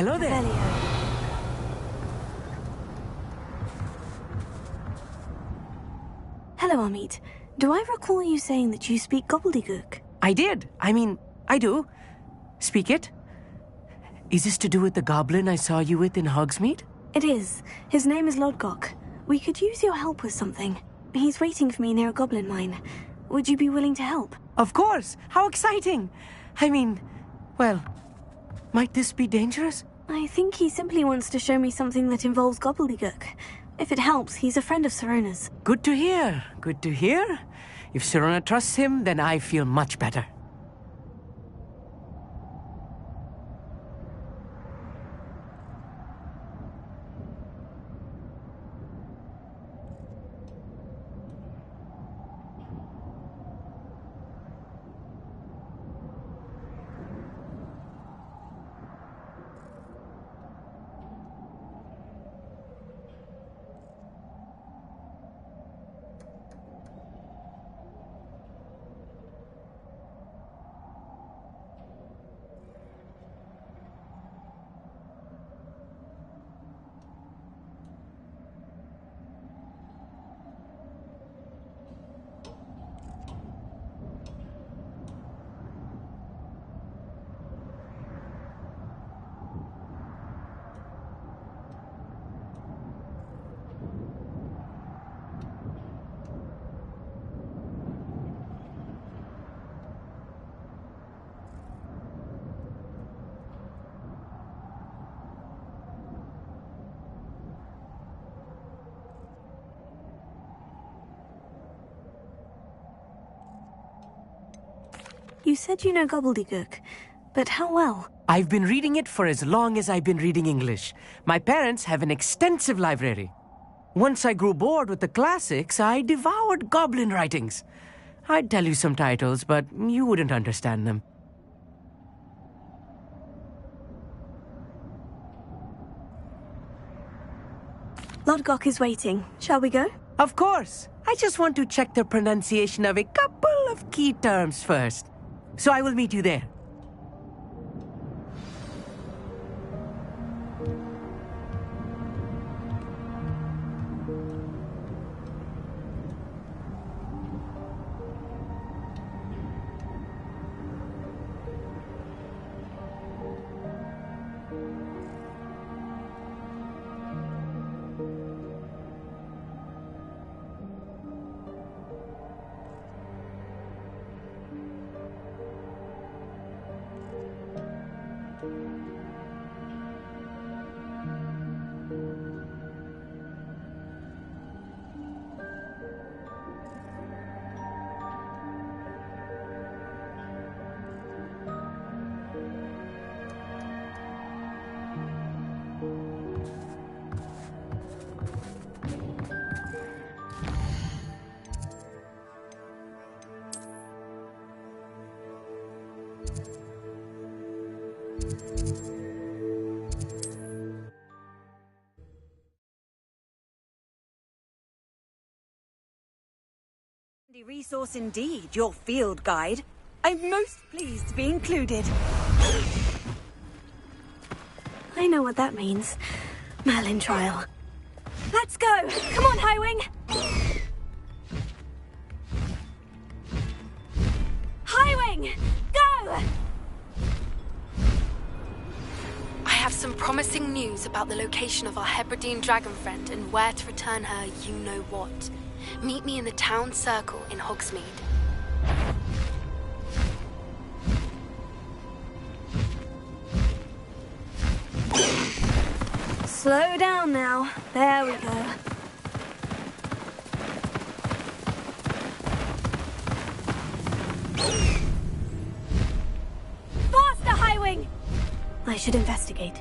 Hello there. Hello, Amit. Do I recall you saying that you speak gobbledygook? I did. I do. Speak it. Is this to do with the goblin I saw you with in Hogsmeade? It is. His name is Lodgok. We could use your help with something. He's waiting for me near a goblin mine. Would you be willing to help? Of course. How exciting. Well, might this be dangerous? I think he simply wants to show me something that involves gobbledygook. If it helps, he's a friend of Sirona's. Good to hear. Good to hear. If Sirona trusts him, then I feel much better. You said you know gobbledygook, but how well? I've been reading it for as long as I've been reading English. My parents have an extensive library. Once I grew bored with the classics, I devoured goblin writings. I'd tell you some titles, but you wouldn't understand them. Lodgok is waiting. Shall we go? Of course. I just want to check the pronunciation of a couple of key terms first. So I will meet you there. Resource indeed, your field guide. I'm most pleased to be included. I know what that means. Merlin trial. Let's go! Come on, Highwing! Highwing! Go! I have some promising news about the location of our Hebridean dragon friend and where to return her you-know-what. Meet me in the town circle in Hogsmeade. Slow down now. There we go. Faster, Highwing! I should investigate.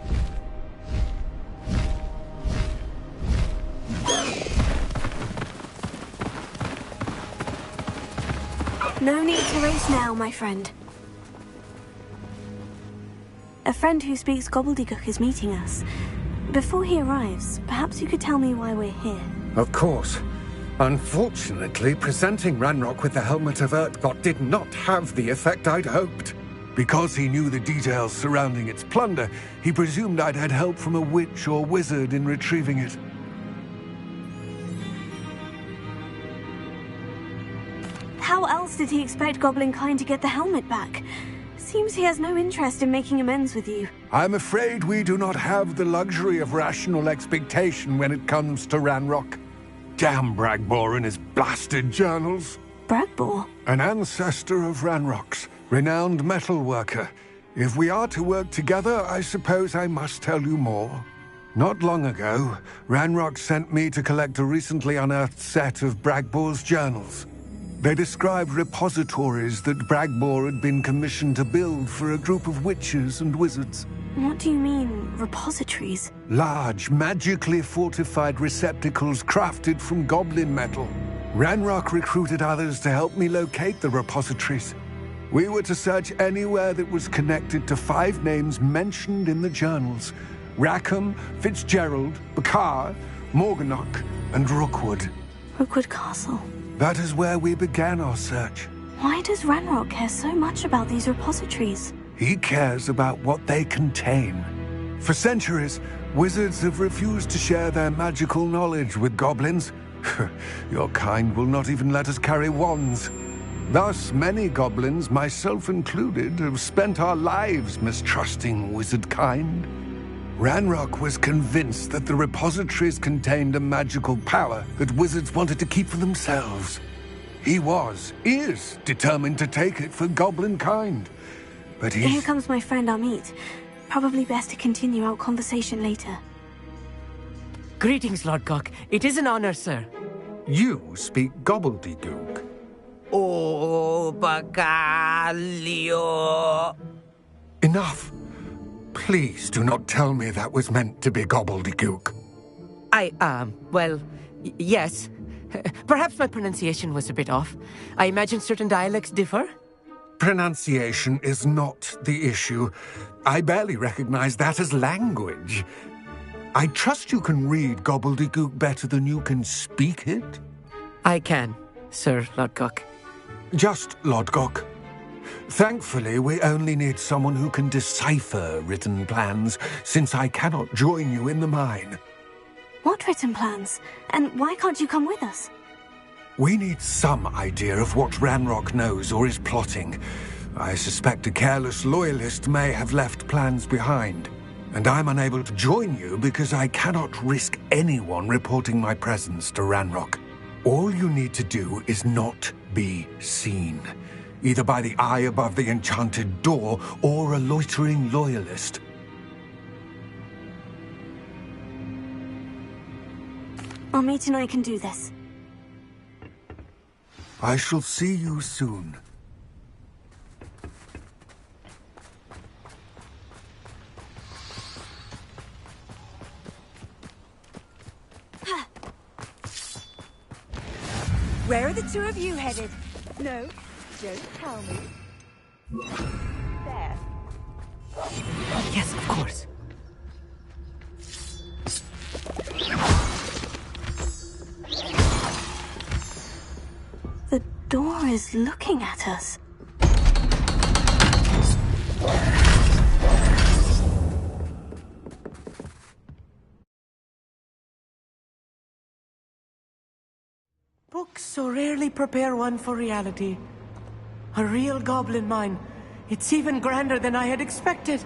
No need to race now, my friend. A friend who speaks gobbledygook is meeting us. Before he arrives, perhaps you could tell me why we're here. Of course. Unfortunately, presenting Ranrock with the Helmet of Urtkot did not have the effect I'd hoped. Because he knew the details surrounding its plunder, he presumed I'd had help from a witch or wizard in retrieving it. How else did he expect Goblin Kind to get the helmet back? Seems he has no interest in making amends with you. I'm afraid we do not have the luxury of rational expectation when it comes to Ranrock. Damn Bragbor and his blasted journals. Bragbor? An ancestor of Ranrock's, renowned metal worker. If we are to work together, I suppose I must tell you more. Not long ago, Ranrock sent me to collect a recently unearthed set of Bragbor's journals. They described repositories that Bragbor had been commissioned to build for a group of witches and wizards. What do you mean, repositories? Large, magically fortified receptacles crafted from goblin metal. Ranrock recruited others to help me locate the repositories. We were to search anywhere that was connected to 5 names mentioned in the journals: Rackham, Fitzgerald, Bakar, Morganach, and Rookwood. Rookwood Castle. That is where we began our search. Why does Ranrock care so much about these repositories? He cares about what they contain. For centuries, wizards have refused to share their magical knowledge with goblins. Your kind will not even let us carry wands. Thus, many goblins, myself included, have spent our lives mistrusting wizard kind. Ranrock was convinced that the repositories contained a magical power that wizards wanted to keep for themselves. He is determined to take it for goblin kind. But Here comes my friend Amit. Probably best to continue our conversation later. Greetings, Lord Cock. It is an honor, sir. You speak gobbledygook. Oh, Bacalio. Enough. Please do not tell me that was meant to be gobbledygook. Yes. Perhaps my pronunciation was a bit off. I imagine certain dialects differ. Pronunciation is not the issue. I barely recognize that as language. I trust you can read gobbledygook better than you can speak it? I can, Sir Lodgok. Just Lodgok. Thankfully, we only need someone who can decipher written plans, since I cannot join you in the mine. What written plans? And why can't you come with us? We need some idea of what Ranrock knows or is plotting. I suspect a careless loyalist may have left plans behind. And I'm unable to join you because I cannot risk anyone reporting my presence to Ranrock. All you need to do is not be seen, either by the eye above the enchanted door or a loitering loyalist. Amit and I can do this. I shall see you soon. Where are the two of you headed? No, don't tell me. There. Yes, of course. The door is looking at us. Books so rarely prepare one for reality. A real goblin mine. It's even grander than I had expected.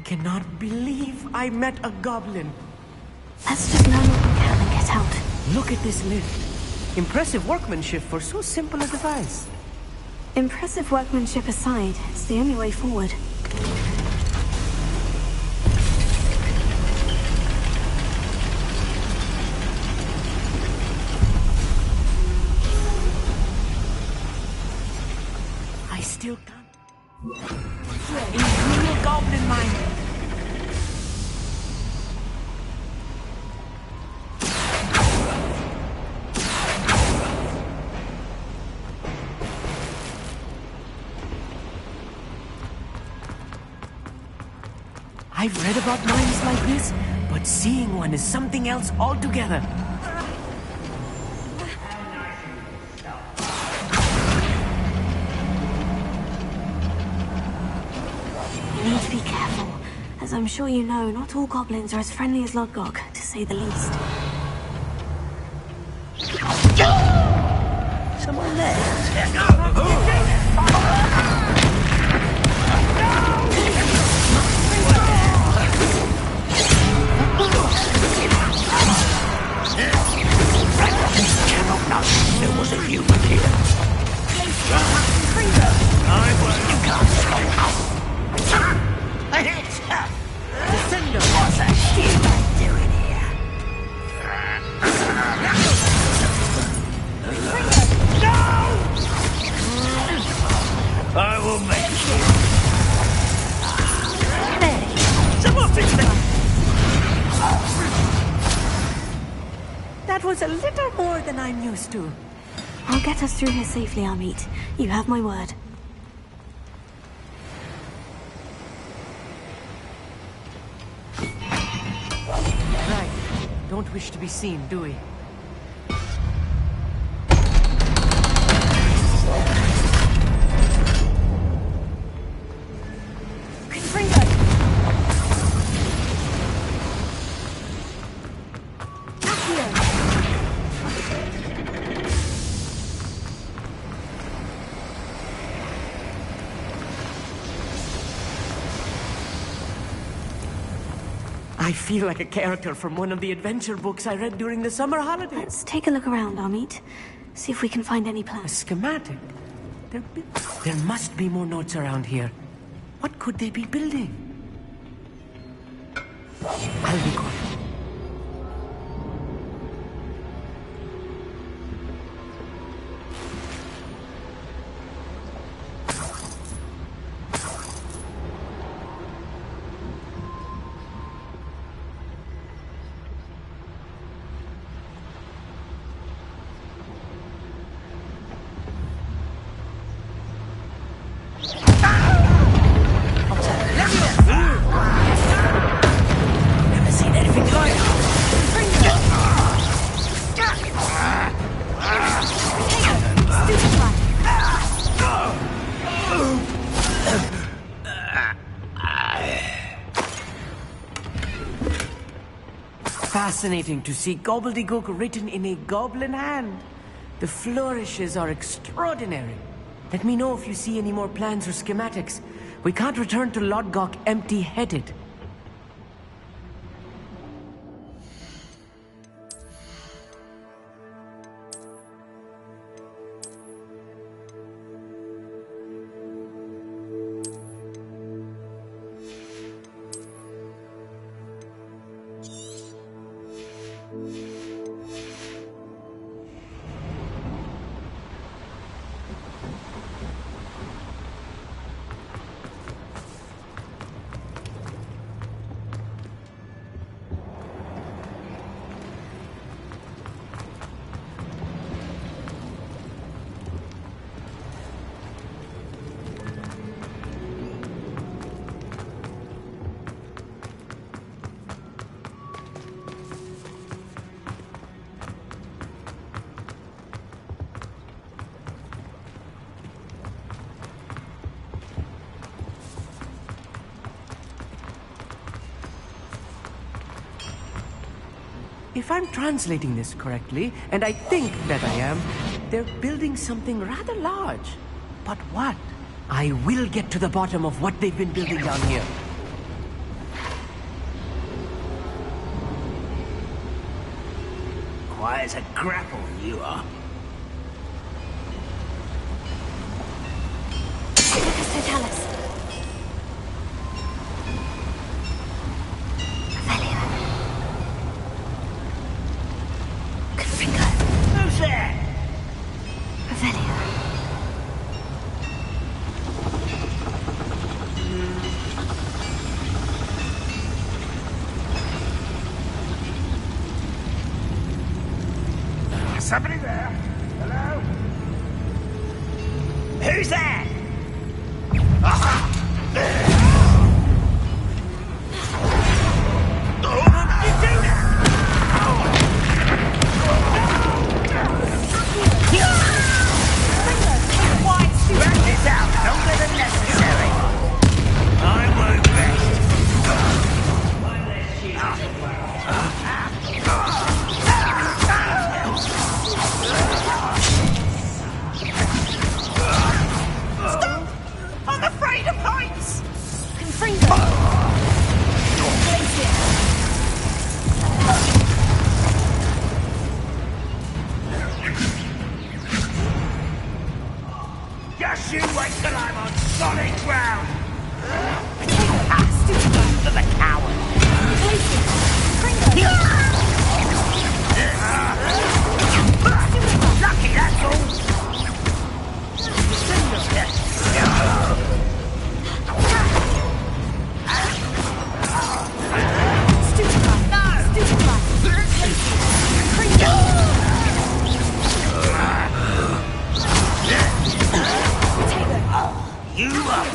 cannot believe I met a goblin. Let's just learn what we can and get out. Look at this lift. Impressive workmanship for so simple a device. Impressive workmanship aside, it's the only way forward. I still can't. Real goblin mine. I've read about mines like this, but seeing one is something else altogether. You need to be careful. As I'm sure you know, not all goblins are as friendly as Lodgok, to say the least. Someone there. There was a human here. You can't stop. What's that human doing here? I will make you. Someone fix that. That was a little more than I'm used to. I'll get us through here safely, Amit. You have my word. Right. Don't wish to be seen, do we? I feel like a character from one of the adventure books I read during the summer holidays. Let's take a look around, Amit. See if we can find any A plans. schematic? There must be more notes around here. What could they be building? I'll be quiet. Fascinating to see gobbledygook written in a goblin hand. The flourishes are extraordinary. Let me know if you see any more plans or schematics. We can't return to Lodgok empty-headed. If I'm translating this correctly, and I think that I am, they're building something rather large. But what? I will get to the bottom of what they've been building down here. quiet as a grapple, you are. Lucas Totalis. Revelio. Confringo. Who's there? Revelio. Somebody there? Hello? Who's there? Aha! Wrap this out longer than necessary. I won't rest. Stop! I'm afraid of heights! Confringo. Just you wait till I'm on solid ground! For the coward! Lucky, that's all! You up!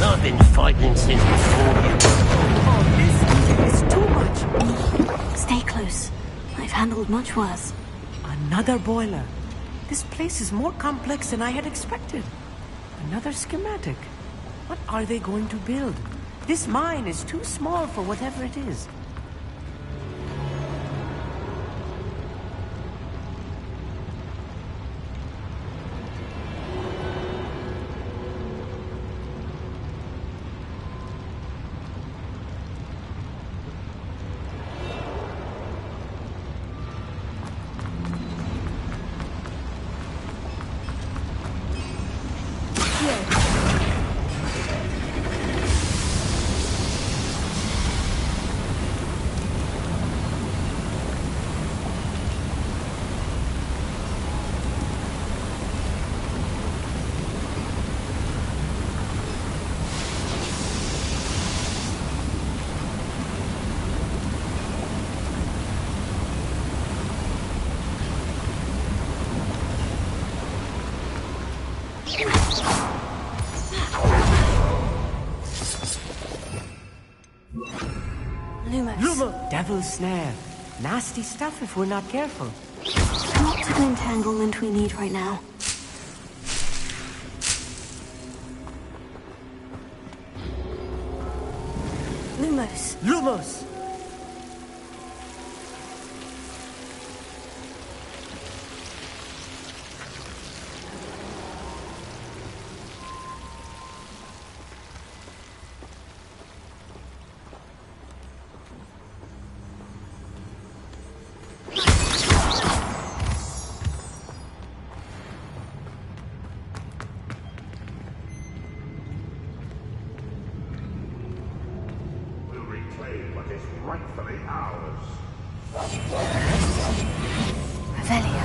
I've been fighting since before you. Oh, this is too much. Stay close. I've handled much worse. Another boiler. This place is more complex than I had expected. Another schematic. What are they going to build? This mine is too small for whatever it is. Lumos. Devil's snare. Nasty stuff if we're not careful. Not the entanglement we need right now. Lumos. Lumos! Rightfully ours. Revelio.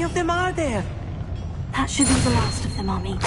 of them are there? That should be the last of them, Amit.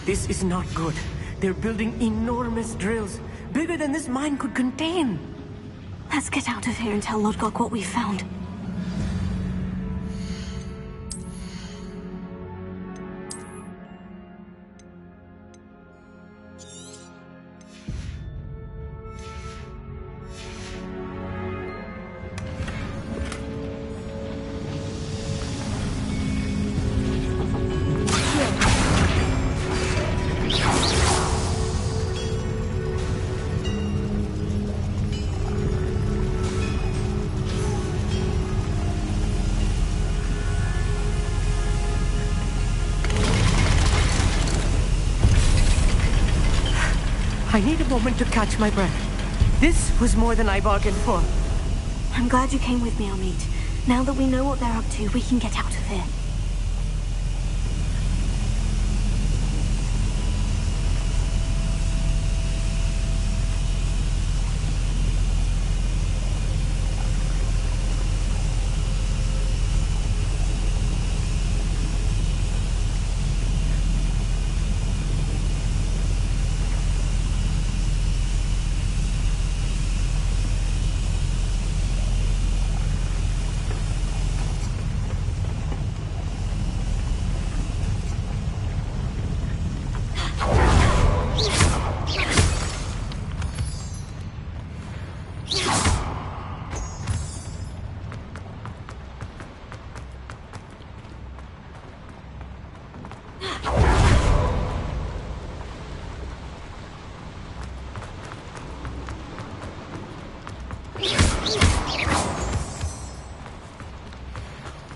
This is not good. They're building enormous drills, bigger than this mine could contain. Let's get out of here and tell Lodgok what we found. I need a moment to catch my breath. This was more than I bargained for. I'm glad you came with me, Amit. Now that we know what they're up to, we can get out of here.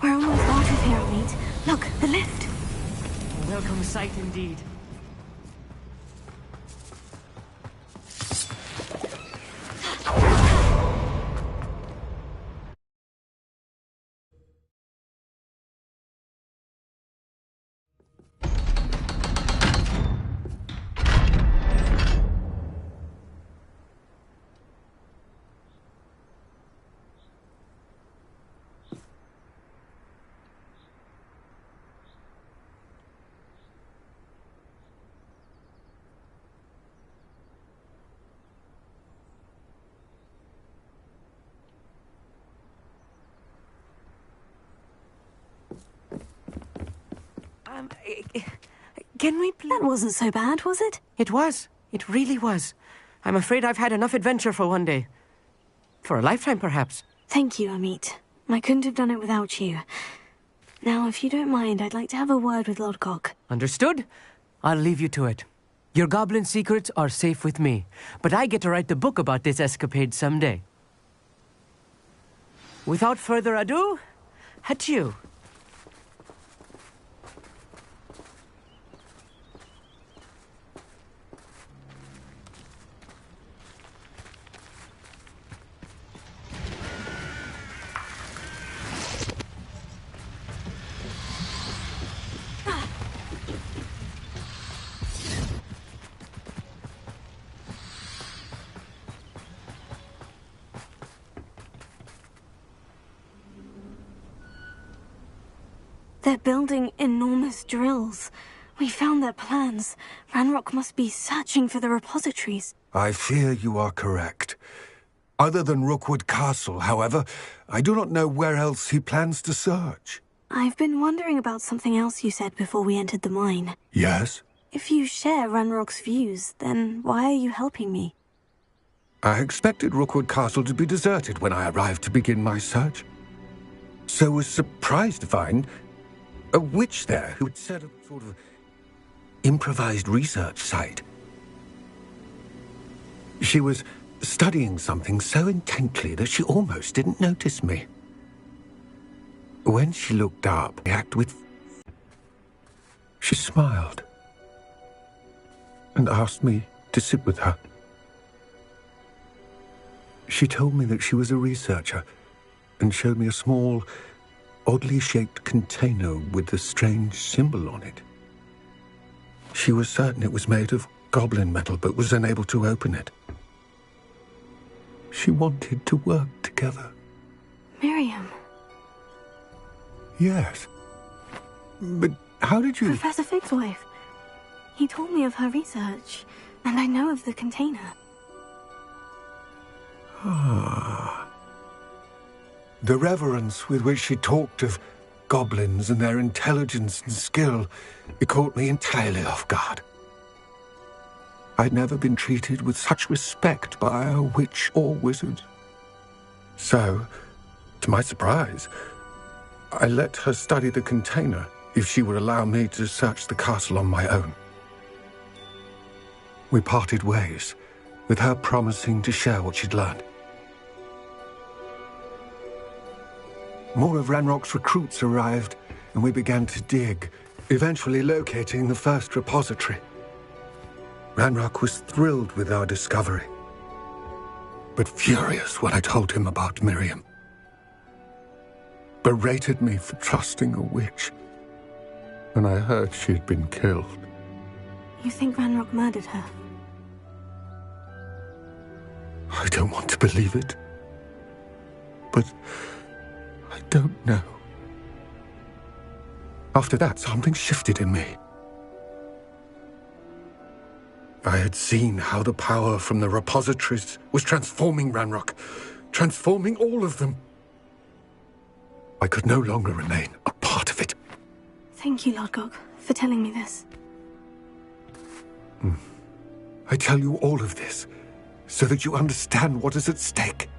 We're almost out of here, Amit. Look, the lift. A welcome sight indeed. Can we please... That wasn't so bad, was it? It was. It really was. I'm afraid I've had enough adventure for one day. For a lifetime, perhaps. Thank you, Amit. I couldn't have done it without you. Now, if you don't mind, I'd like to have a word with Lodgok. Understood? I'll leave you to it. Your goblin secrets are safe with me, but I get to write the book about this escapade someday. Without further ado, adieu. They're building enormous drills. We found their plans. Ranrock must be searching for the repositories. I fear you are correct. Other than Rookwood Castle, however, I do not know where else he plans to search. I've been wondering about something else you said before we entered the mine. Yes? If you share Ranrock's views, then why are you helping me? I expected Rookwood Castle to be deserted when I arrived to begin my search. So was surprised to find a witch there who had set up a sort of improvised research site. She was studying something so intently that she almost didn't notice me. When she looked up, she smiled and asked me to sit with her. She told me that she was a researcher and showed me a small, oddly shaped container with a strange symbol on it. She was certain it was made of goblin metal, but was unable to open it. She wanted to work together. Miriam. Yes. But how did you... Professor Fig's wife. He told me of her research, and I know of the container. The reverence with which she talked of goblins and their intelligence and skill, it caught me entirely off guard. I'd never been treated with such respect by a witch or wizard. So, to my surprise, I let her study the container if she would allow me to search the castle on my own. We parted ways, with her promising to share what she'd learned. More of Ranrock's recruits arrived, and we began to dig, eventually locating the first repository. Ranrock was thrilled with our discovery, but furious when I told him about Miriam. Berated me for trusting a witch, and I heard she had been killed. You think Ranrock murdered her? I don't want to believe it, but I don't know. After that, something shifted in me. I had seen how the power from the repositories was transforming Ranrock, transforming all of them. I could no longer remain a part of it. Thank you, Lodgok, for telling me this. I tell you all of this so that you understand what is at stake.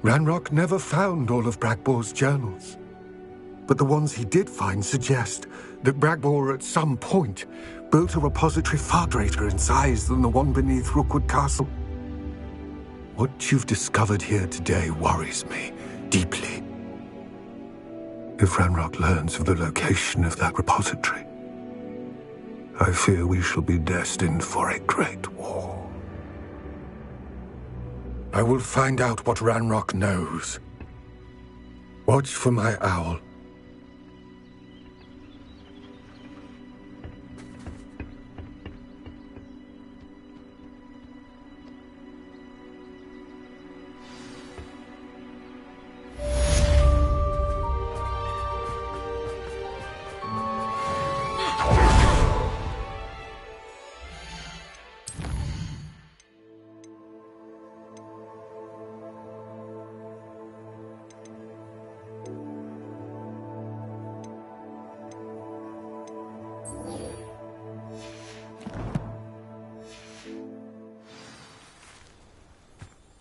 Ranrock never found all of Bragbor's journals, but the ones he did find suggest that Bragbor at some point built a repository far greater in size than the one beneath Rookwood Castle. What you've discovered here today worries me deeply. If Ranrock learns of the location of that repository, I fear we shall be destined for a great war. I will find out what Ranrock knows. Watch for my owl.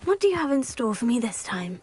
What do you have in store for me this time?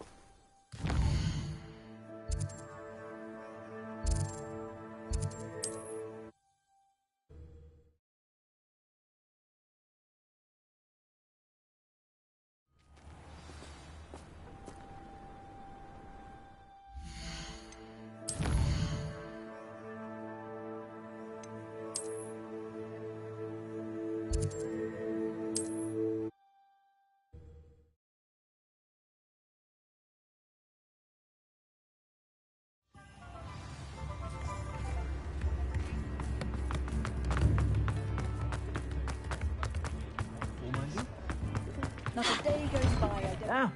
Not a day goes by I don't... Now,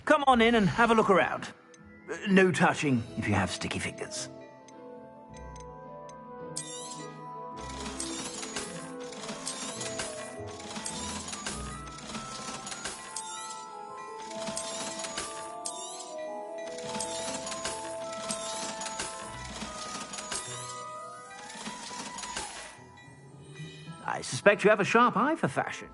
come on in and have a look around. No touching if you have sticky fingers. I suspect you have a sharp eye for fashion.